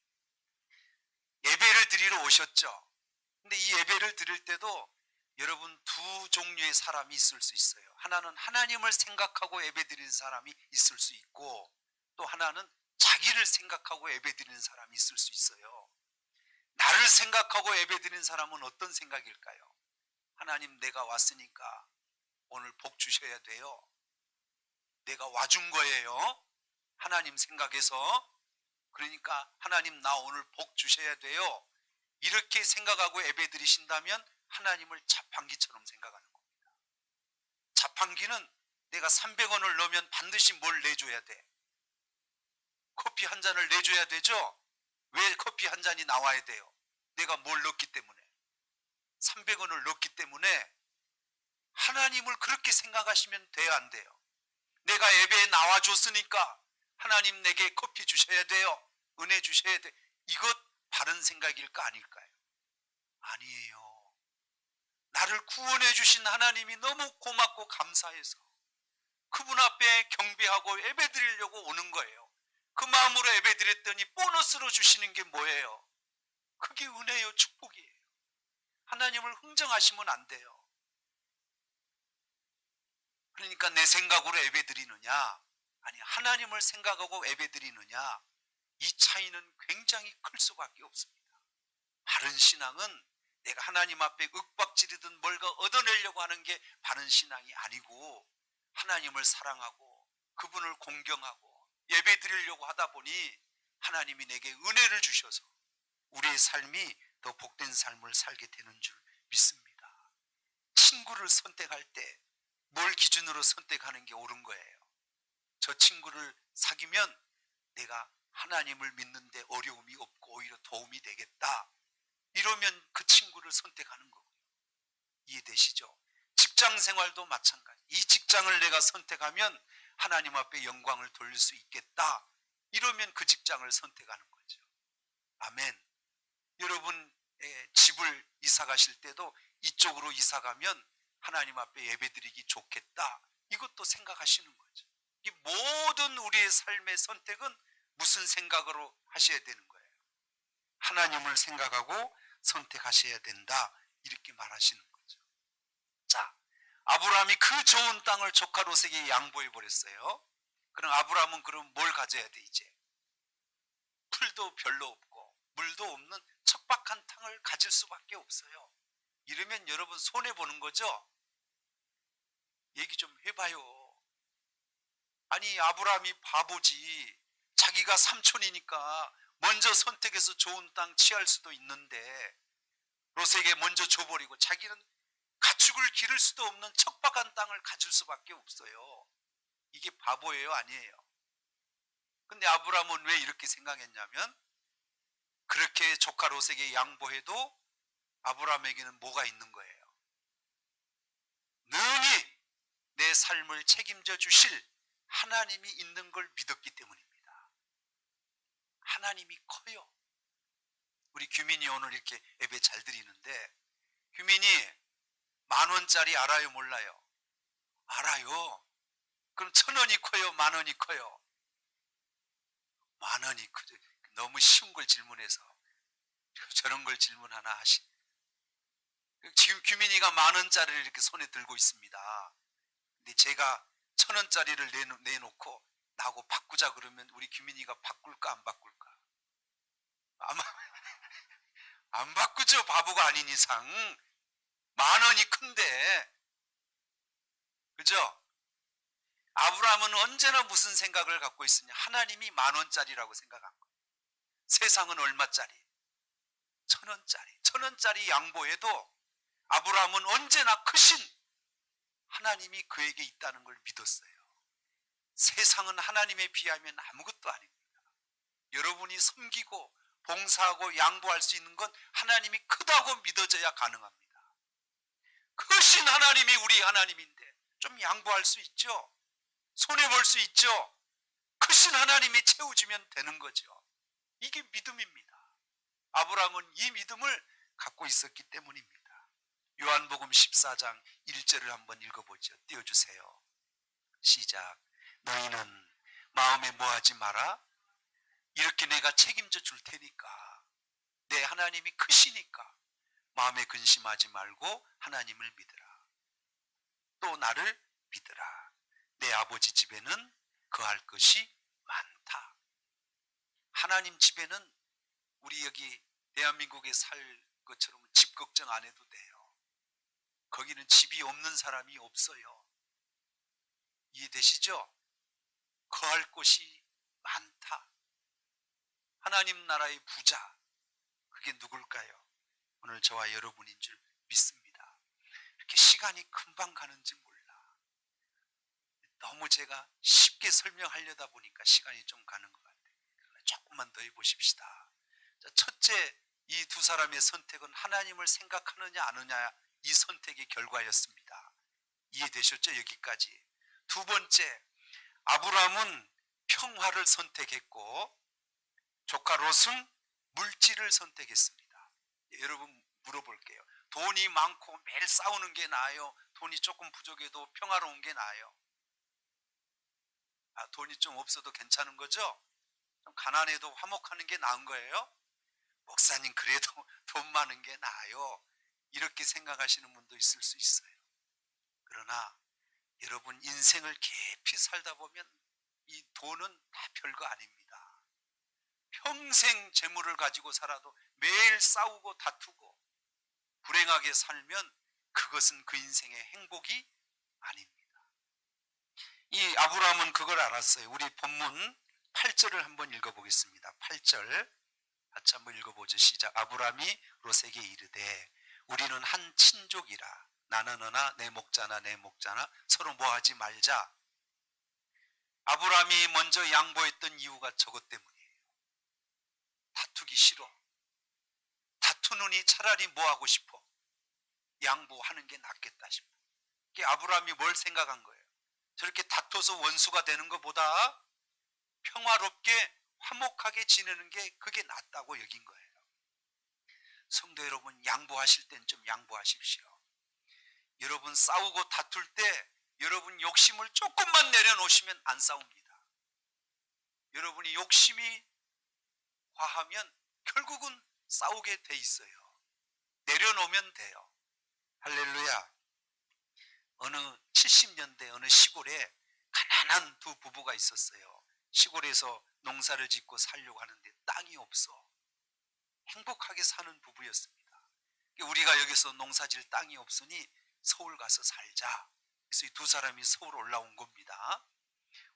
예배를 드리러 오셨죠? 근데 이 예배를 드릴 때도 여러분 두 종류의 사람이 있을 수 있어요. 하나는 하나님을 생각하고 예배 드리는 사람이 있을 수 있고 또 하나는 자기를 생각하고 예배 드리는 사람이 있을 수 있어요. 나를 생각하고 예배 드리는 사람은 어떤 생각일까요? 하나님 내가 왔으니까 오늘 복 주셔야 돼요. 내가 와준 거예요. 하나님 생각해서. 그러니까 하나님 나 오늘 복 주셔야 돼요. 이렇게 생각하고 예배 드리신다면 하나님을 자판기처럼 생각하는 겁니다. 자판기는 내가 300원을 넣으면 반드시 뭘 내줘야 돼? 커피 한 잔을 내줘야 되죠? 왜 커피 한 잔이 나와야 돼요? 내가 뭘 넣기 때문에. 300원을 넣기 때문에 하나님을 그렇게 생각하시면 돼요, 안 돼요? 내가 예배에 나와줬으니까 하나님 내게 커피 주셔야 돼요. 은혜 주셔야 돼. 이것 바른 생각일까 아닐까요? 아니에요. 나를 구원해 주신 하나님이 너무 고맙고 감사해서 그분 앞에 경배하고 예배 드리려고 오는 거예요. 그 마음으로 예배 드렸더니 보너스로 주시는 게 뭐예요? 그게 은혜요, 축복이에요. 하나님을 흥정하시면 안 돼요. 그러니까 내 생각으로 예배 드리느냐, 아니 하나님을 생각하고 예배 드리느냐, 이 차이는 굉장히 클 수밖에 없습니다. 바른 신앙은 내가 하나님 앞에 윽박지르든 뭘가 얻어내려고 하는 게 바른 신앙이 아니고, 하나님을 사랑하고 그분을 공경하고 예배 드리려고 하다 보니 하나님이 내게 은혜를 주셔서 우리의 삶이 더 복된 삶을 살게 되는 줄 믿습니다. 친구를 선택할 때 뭘 기준으로 선택하는 게 옳은 거예요? 저 친구를 사귀면 내가 하나님을 믿는데 어려움이 없고 오히려 도움이 되겠다, 이러면 그 친구를 선택하는 거고요. 이해되시죠? 직장 생활도 마찬가지. 이 직장을 내가 선택하면 하나님 앞에 영광을 돌릴 수 있겠다, 이러면 그 직장을 선택하는 거죠. 아멘. 여러분 집을 이사 가실 때도 이쪽으로 이사 가면 하나님 앞에 예배드리기 좋겠다, 이것도 생각하시는 거죠. 이 모든 우리의 삶의 선택은 무슨 생각으로 하셔야 되는 거예요? 하나님을 생각하고 선택하셔야 된다, 이렇게 말하시는 거죠. 자, 아브라함이 그 좋은 땅을 조카 롯에게 양보해 버렸어요. 그럼 아브라함은 그럼 뭘 가져야 돼? 이제 풀도 별로 없고 물도 없는 척박한 땅을 가질 수밖에 없어요. 이러면 여러분 손해 보는 거죠? 얘기 좀 해봐요. 아니 아브라함이 바보지. 자기가 삼촌이니까 먼저 선택해서 좋은 땅 취할 수도 있는데 롯에게 먼저 줘버리고 자기는 가축을 기를 수도 없는 척박한 땅을 가질 수밖에 없어요. 이게 바보예요, 아니에요? 근데 아브라함은 왜 이렇게 생각했냐면, 그렇게 조카 롯에게 양보해도 아브라함에게는 뭐가 있는 거예요? 능히 내 삶을 책임져 주실 하나님이 있는 걸 믿었기 때문입니다. 하나님이 커요. 우리 규민이 오늘 이렇게 예배 잘 드리는데, 규민이 10,000원짜리 알아요, 몰라요? 알아요. 그럼 1,000원이 커요, 10,000원이 커요? 10,000원이 크죠. 너무 쉬운 걸 질문해서 저런 걸 질문 하나 하시. 지금 규민이가 10,000원짜리를 이렇게 손에 들고 있습니다. 근데 제가 1,000원짜리를 내놓고 나하고 바꾸자 그러면 우리 규민이가 바꿀까 안 바꿀까? 아마 안 바꾸죠. 바보가 아닌 이상. 10,000원이 큰데, 그죠? 아브라함은 언제나 무슨 생각을 갖고 있으냐? 하나님이 10,000원짜리라고 생각한 거예요. 세상은 얼마짜리? 1,000원짜리. 1,000원짜리 양보해도 아브라함은 언제나 크신 하나님이 그에게 있다는 걸 믿었어요. 세상은 하나님에 비하면 아무것도 아닙니다. 여러분이 섬기고 봉사하고 양보할 수 있는 건 하나님이 크다고 믿어져야 가능합니다. 크신 하나님이 우리 하나님인데 좀 양보할 수 있죠. 손해볼 수 있죠. 크신 하나님이 채워주면 되는 거죠. 이게 믿음입니다. 아브라함은 이 믿음을 갖고 있었기 때문입니다. 요한복음 14장 1절을 한번 읽어보죠. 띄워주세요. 시작. 너희는 마음에 뭐하지 마라. 이렇게 내가 책임져 줄 테니까, 내 하나님이 크시니까 마음에 근심하지 말고 하나님을 믿으라. 또 나를 믿으라. 내 아버지 집에는 거할 것이 많다. 하나님 집에는 우리 여기 대한민국에 살 것처럼 집 걱정 안 해도 돼요. 거기는 집이 없는 사람이 없어요. 이해되시죠? 거할 곳이 많다. 하나님 나라의 부자, 그게 누굴까요? 오늘 저와 여러분인 줄 믿습니다. 이렇게 시간이 금방 가는지 몰라. 너무 제가 쉽게 설명하려다 보니까 시간이 좀 가는 것 같아요. 조금만 더 해보십시다. 자, 첫째, 이 두 사람의 선택은 하나님을 생각하느냐 안 하느냐, 이 선택의 결과였습니다. 이해되셨죠? 여기까지. 두 번째, 아브라함은 평화를 선택했고 조카 롯은 물질을 선택했습니다. 여러분 물어볼게요. 돈이 많고 매일 싸우는 게 나아요? 돈이 조금 부족해도 평화로운 게 나아요? 돈이 좀 없어도 괜찮은 거죠? 좀 가난해도 화목하는 게 나은 거예요? 목사님, 그래도 돈 많은 게 나아요. 이렇게 생각하시는 분도 있을 수 있어요. 그러나 여러분, 인생을 깊이 살다 보면 이 돈은 다 별거 아닙니다. 평생 재물을 가지고 살아도 매일 싸우고 다투고 불행하게 살면 그것은 그 인생의 행복이 아닙니다. 이 아브라함은 그걸 알았어요. 우리 본문 8절을 한번 읽어보겠습니다. 8절 같이 한번 읽어보죠. 시작. 아브라함이 롯에게 이르되 우리는 한 친족이라 나는 너나 내 목자나 내 목자나 서로 뭐하지 말자. 아브라함이 먼저 양보했던 이유가 저것 때문이에요. 다투기 싫어. 다투느니 차라리 뭐하고 싶어? 양보하는 게 낫겠다 싶어. 아브라함이 뭘 생각한 거예요? 저렇게 다퉈서 원수가 되는 것보다 평화롭게 화목하게 지내는 게 그게 낫다고 여긴 거예요. 성도 여러분, 양보하실 땐 좀 양보하십시오. 여러분 싸우고 다툴 때 여러분 욕심을 조금만 내려놓으시면 안 싸웁니다. 여러분이 욕심이 과하면 결국은 싸우게 돼 있어요. 내려놓으면 돼요. 할렐루야. 어느 70년대 어느 시골에 가난한 두 부부가 있었어요. 시골에서 농사를 짓고 살려고 하는데 땅이 없어. 행복하게 사는 부부였습니다. 우리가 여기서 농사질 땅이 없으니 서울 가서 살자. 그래서 이 두 사람이 서울 올라온 겁니다.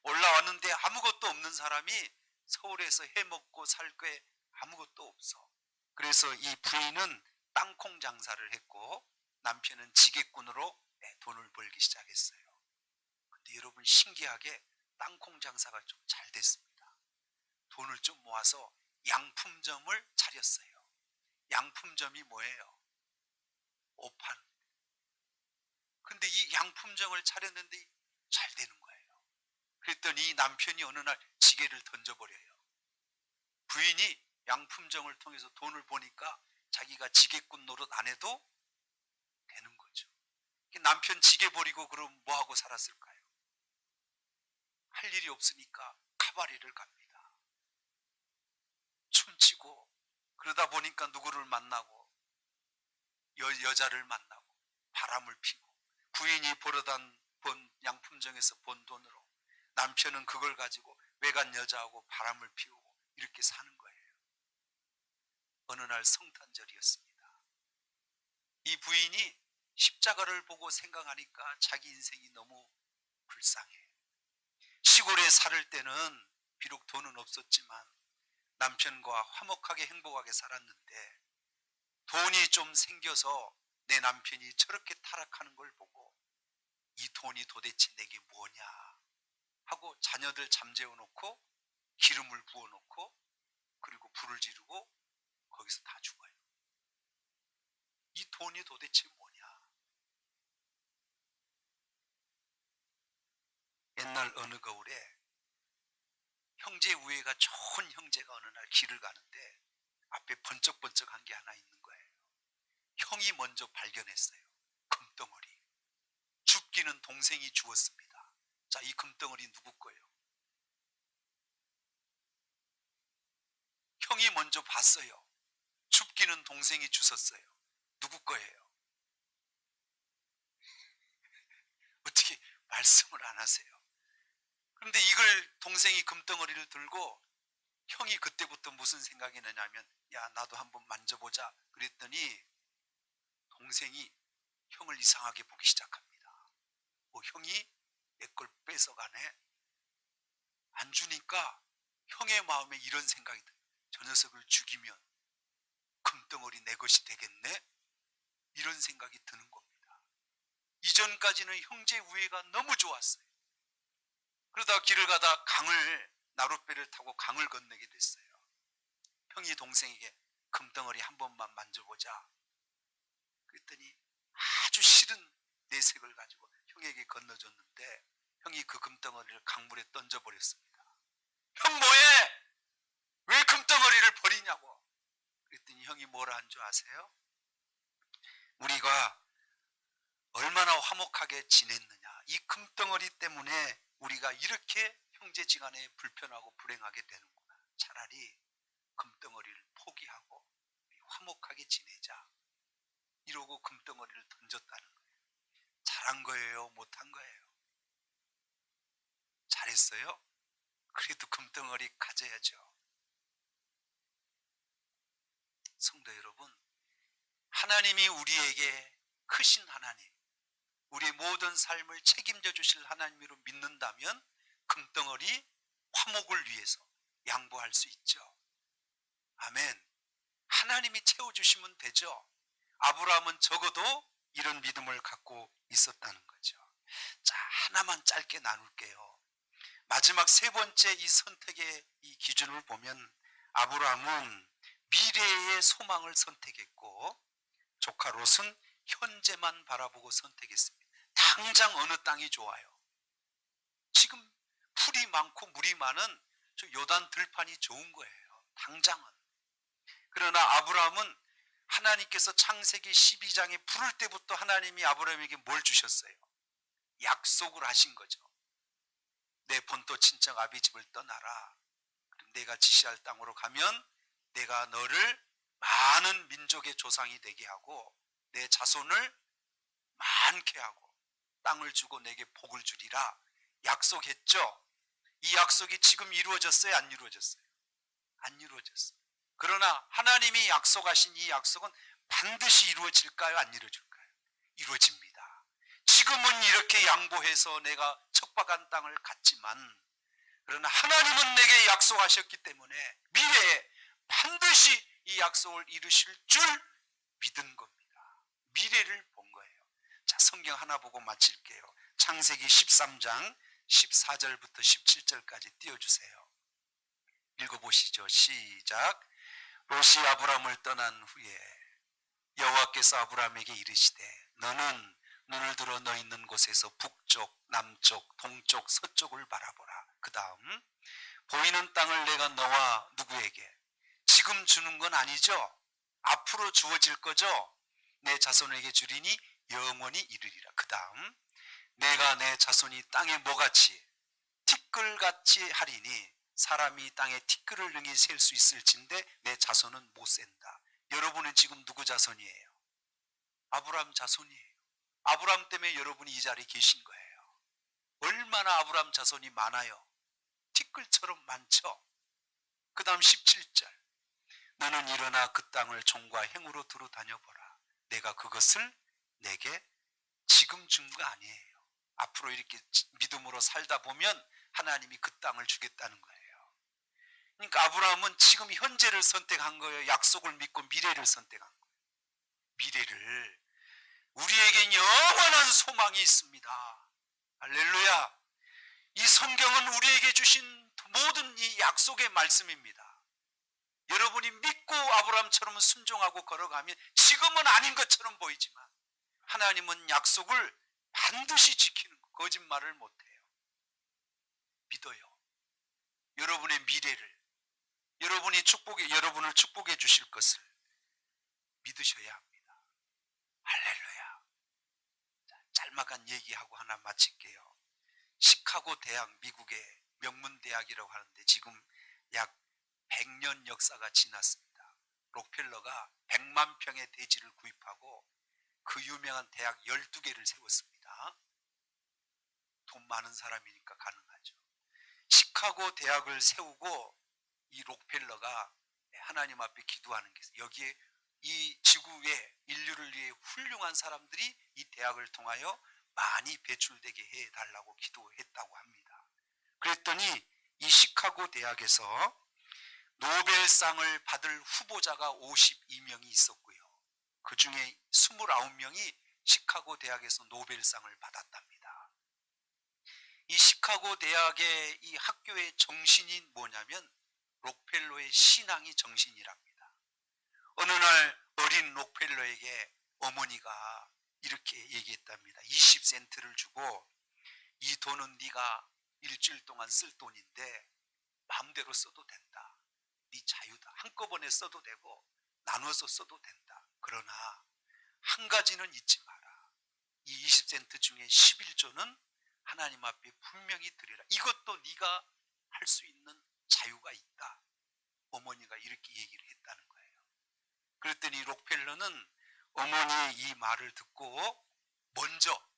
올라왔는데 아무것도 없는 사람이 서울에서 해먹고 살 게 아무것도 없어. 그래서 이 부인은 땅콩 장사를 했고 남편은 지게꾼으로 돈을 벌기 시작했어요. 근데 여러분, 신기하게 땅콩 장사가 좀 잘 됐습니다. 돈을 좀 모아서 양품점을 차렸어요. 양품점이 뭐예요? 오판. 근데 이 양품점을 차렸는데 잘 되는 거예요. 그랬더니 이 남편이 어느 날 지게를 던져버려요. 부인이 양품점을 통해서 돈을 버니까 자기가 지게꾼 노릇 안 해도 되는 거죠. 남편 지게 버리고 그럼 뭐하고 살았을까요? 할 일이 없으니까 카바레를 갑니다. 춤추고 그러다 보니까 누구를 만나고 여자를 만나고 바람을 피고 부인이 벌어단 번 양품점에서 번 돈으로 남편은 그걸 가지고 외간 여자하고 바람을 피우고 이렇게 사는 거예요. 어느 날 성탄절이었습니다. 이 부인이 십자가를 보고 생각하니까 자기 인생이 너무 불쌍해. 시골에 살을 때는 비록 돈은 없었지만 남편과 화목하게 행복하게 살았는데 돈이 좀 생겨서 내 남편이 저렇게 타락하는 걸 보고 이 돈이 도대체 내게 뭐냐 하고 자녀들 잠재워 놓고 기름을 부어 놓고 그리고 불을 지르고 거기서 다 죽어요. 이 돈이 도대체 뭐냐? 옛날 어느 겨울에 형제 우애가 좋은 형제가 어느 날 길을 가는데 앞에 번쩍번쩍한 게 하나 있는 거예요. 형이 먼저 발견했어요. 금덩어리. 죽기는 동생이 주었습니다. 자, 이 금덩어리 누구 거예요? 형이 먼저 봤어요. 죽기는 동생이 주웠어요. 누구 거예요? 어떻게 말씀을 안 하세요? 그런데 이걸 동생이 금덩어리를 들고 형이 그때부터 무슨 생각이 나냐면 야, 나도 한번 만져보자 그랬더니 동생이 형을 이상하게 보기 시작합니다. 형이 내 걸 뺏어가네 안 주니까 형의 마음에 이런 생각이 들어요. 저 녀석을 죽이면 금덩어리 내 것이 되겠네? 이런 생각이 드는 겁니다. 이전까지는 형제 우애가 너무 좋았어요. 그러다 길을 가다 나룻배를 타고 강을 건너게 됐어요. 형이 동생에게 금덩어리 한 번만 만져보자. 그랬더니 아주 싫은 내색을 가지고 형에게 건너줬는데 형이 그 금덩어리를 강물에 던져버렸습니다. 형 뭐해? 왜 금덩어리를 버리냐고. 그랬더니 형이 뭐라 한 줄 아세요? 우리가 얼마나 화목하게 지냈느냐. 이 금덩어리 때문에 우리가 이렇게 형제지간에 불편하고 불행하게 되는구나. 차라리 금덩어리를 포기하고 화목하게 지내자. 이러고 금덩어리를 던졌다는 거예요. 잘한 거예요? 못한 거예요? 잘했어요? 그래도 금덩어리 가져야죠. 성도 여러분, 하나님이 우리에게 크신 하나님, 우리의 모든 삶을 책임져 주실 하나님으로 믿는다면 금덩어리 화목을 위해서 양보할 수 있죠. 아멘. 하나님이 채워주시면 되죠. 아브라함은 적어도 이런 믿음을 갖고 있었다는 거죠. 자, 하나만 짧게 나눌게요. 마지막 세 번째 이 선택의 이 기준을 보면 아브라함은 미래의 소망을 선택했고 조카 롯은 현재만 바라보고 선택했습니다. 당장 어느 땅이 좋아요? 지금 풀이 많고 물이 많은 저 요단 들판이 좋은 거예요. 당장은. 그러나 아브라함은 하나님께서 창세기 12장에 부를 때부터 하나님이 아브라함에게 뭘 주셨어요? 약속을 하신 거죠. 내 본토 친척 아비집을 떠나라. 그럼 내가 지시할 땅으로 가면 내가 너를 많은 민족의 조상이 되게 하고 내 자손을 많게 하고 땅을 주고 내게 복을 주리라 약속했죠. 이 약속이 지금 이루어졌어요? 안 이루어졌어요? 안 이루어졌어요. 그러나 하나님이 약속하신 이 약속은 반드시 이루어질까요? 안 이루어질까요? 이루어집니다. 지금은 이렇게 양보해서 내가 척박한 땅을 갔지만 그러나 하나님은 내게 약속하셨기 때문에 미래에 반드시 이 약속을 이루실 줄 믿은 겁니다. 미래를 본 거예요. 자, 성경 하나 보고 마칠게요. 창세기 13장 14절부터 17절까지 띄워주세요. 읽어보시죠. 시작. 롯이 아브람을 떠난 후에 여호와께서 아브람에게 이르시되 너는 눈을 들어 너 있는 곳에서 북쪽, 남쪽, 동쪽, 서쪽을 바라보라. 그 다음 보이는 땅을 내가 너와 누구에게 지금 주는 건 아니죠. 앞으로 주어질 거죠. 내 자손에게 주리니 영원히 이르리라. 그 다음 내가 내 자손이 땅에 뭐같이 티끌같이 하리니 사람이 땅에 티끌을 능히 셀 수 있을진데 내 자손은 못 센다. 여러분은 지금 누구 자손이에요? 아브람 자손이에요. 아브람 때문에 여러분이 이 자리에 계신 거예요. 얼마나 아브람 자손이 많아요? 티끌처럼 많죠. 그 다음 17절 너는 일어나 그 땅을 종과 행으로 두루 다녀보라. 내가 그것을 내게 지금 준 거 아니에요. 앞으로 이렇게 믿음으로 살다 보면 하나님이 그 땅을 주겠다는 거예요. 그러니까 아브라함은 지금 현재를 선택한 거예요. 약속을 믿고 미래를 선택한 거예요. 미래를. 우리에겐 영원한 소망이 있습니다. 할렐루야. 이 성경은 우리에게 주신 모든 이 약속의 말씀입니다. 여러분이 믿고 아브라함처럼 순종하고 걸어가면 지금은 아닌 것처럼 보이지만 하나님은 약속을 반드시 지키는 거, 거짓말을 못해요. 믿어요. 여러분의 미래를, 여러분을 축복해 주실 것을 믿으셔야 합니다. 할렐루야. 자, 짤막한 얘기하고 하나 마칠게요. 시카고 대학, 미국의 명문 대학이라고 하는데 지금 약 100년 역사가 지났습니다. 록펠러가 100만 평의 대지를 구입하고 그 유명한 대학 12개를 세웠습니다. 돈 많은 사람이니까 가능하죠. 시카고 대학을 세우고 이 록펠러가 하나님 앞에 기도하는 게 있어요. 여기에 이 지구에 인류를 위해 훌륭한 사람들이 이 대학을 통하여 많이 배출되게 해달라고 기도했다고 합니다. 그랬더니 이 시카고 대학에서 노벨상을 받을 후보자가 52명이 있었고요. 그 중에 29명이 시카고 대학에서 노벨상을 받았답니다. 이 시카고 대학의 이 학교의 정신이 뭐냐면 록펠러의 신앙이 정신이랍니다. 어느 날 어린 록펠러에게 어머니가 이렇게 얘기했답니다. 20센트를 주고 이 돈은 네가 일주일 동안 쓸 돈인데 마음대로 써도 된다. 네 자유다. 한꺼번에 써도 되고 나눠서 써도 된다. 그러나 한 가지는 잊지 마라. 이 20센트 중에 11조는 하나님 앞에 분명히 드리라. 이것도 네가 할 수 있는 자유가 있다. 어머니가 이렇게 얘기를 했다는 거예요. 그랬더니 록펠러는 어머니의 이 말을 듣고 먼저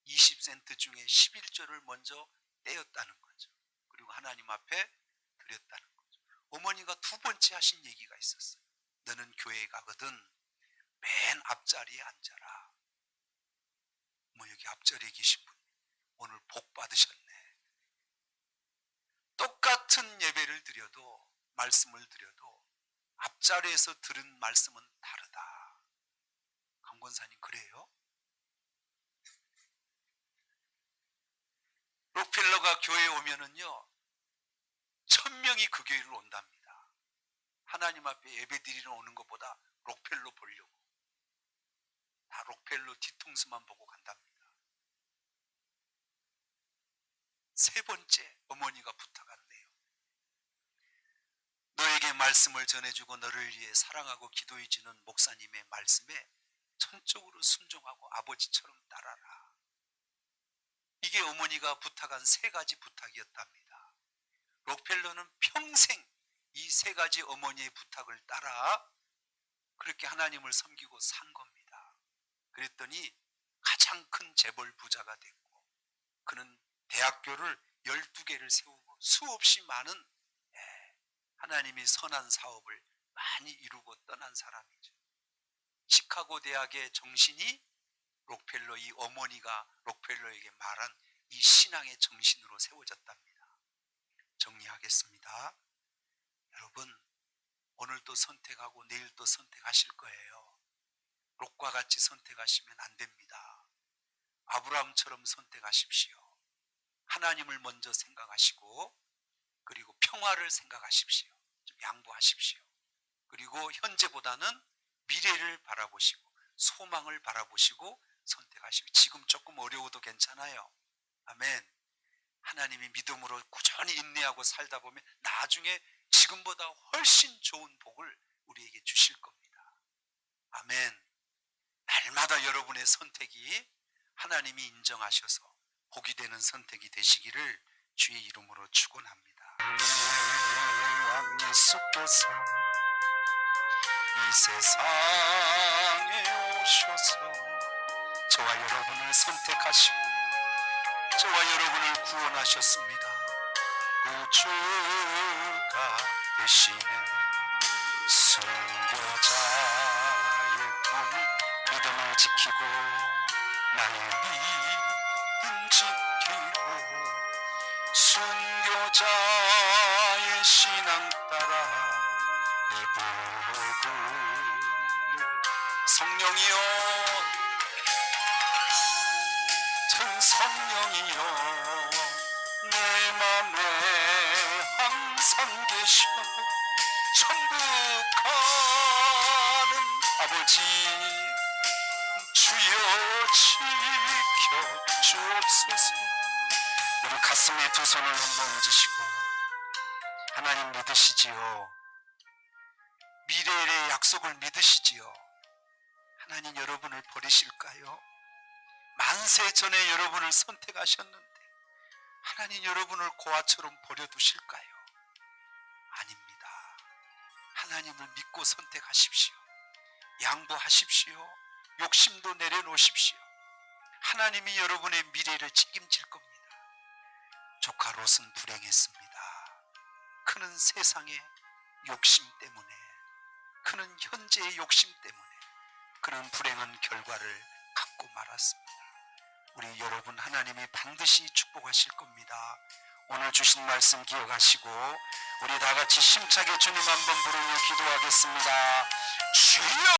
20센트 중에 11조를 먼저 떼었다는 거죠. 그리고 하나님 앞에 드렸다는 거죠. 어머니가 두 번째 하신 얘기가 있었어요. 너는 교회에 가거든 맨 앞자리에 앉아라. 뭐 여기 앞자리에 계신 분 오늘 복 받으셨네. 똑같은 예배를 드려도 말씀을 드려도 앞자리에서 들은 말씀은 다르다. 강권사님 그래요? 록펠러가 교회에 오면은요 1000명이 그 교회를 온답니다. 하나님 앞에 예배 드리러 오는 것보다 록펠러 보려고 다 록펠러 뒤통수만 보고 간답니다. 세 번째 어머니가 부탁한대요. 너에게 말씀을 전해주고 너를 위해 사랑하고 기도해주는 목사님의 말씀에 전적으로 순종하고 아버지처럼 따라라. 이게 어머니가 부탁한 세 가지 부탁이었답니다. 록펠러는 평생 이 세 가지 어머니의 부탁을 따라 그렇게 하나님을 섬기고 산 겁니다. 그랬더니 가장 큰 재벌 부자가 됐고 그는 대학교를 12개를 세우고 수없이 많은 하나님이 선한 사업을 많이 이루고 떠난 사람이죠. 시카고 대학의 정신이 록펠러 이 어머니가 록펠러에게 말한 이 신앙의 정신으로 세워졌답니다. 정리하겠습니다. 여러분 오늘도 선택하고 내일도 선택하실 거예요. 록과 같이 선택하시면 안 됩니다. 아브라함처럼 선택하십시오. 하나님을 먼저 생각하시고 그리고 평화를 생각하십시오. 좀 양보하십시오. 그리고 현재보다는 미래를 바라보시고 소망을 바라보시고 선택하시고 지금 조금 어려워도 괜찮아요. 아멘. 하나님이 믿음으로 꾸준히 인내하고 살다 보면 나중에 지금보다 훨씬 좋은 복을 우리에게 주실 겁니다. 아멘. 날마다 여러분의 선택이 하나님이 인정하셔서 복이 되는 선택이 되시기를 주의 이름으로 축원합니다. 왕 예수께서 이 세상에 오셔서 저와 여러분을 선택하시고 저와 여러분을 구원하셨습니다. 구주가 되시네. 순교자의 꿈 믿음을 지키고 나의 믿음 지키고 순교자의 신앙 따라 이 복음을 성령이여 전 성령이여 내 맘에 항상 계셔 천국하는 아버지 주여 지켜 주옵소서. 우리 가슴에 두 손을 한번 얹으시고 하나님 믿으시지요. 미래의 약속을 믿으시지요. 하나님 여러분을 버리실까요? 만세 전에 여러분을 선택하셨는데 하나님 여러분을 고아처럼 버려두실까요? 아닙니다. 하나님을 믿고 선택하십시오. 양보하십시오. 욕심도 내려놓으십시오. 하나님이 여러분의 미래를 책임질 겁니다. 조카 롯은 불행했습니다. 그는 세상의 욕심 때문에, 그는 현재의 욕심 때문에 그는 불행한 결과를 갖고 말았습니다. 우리 여러분 하나님이 반드시 축복하실 겁니다. 오늘 주신 말씀 기억하시고 우리 다 같이 힘차게 주님 한번 부르며 기도하겠습니다. 주여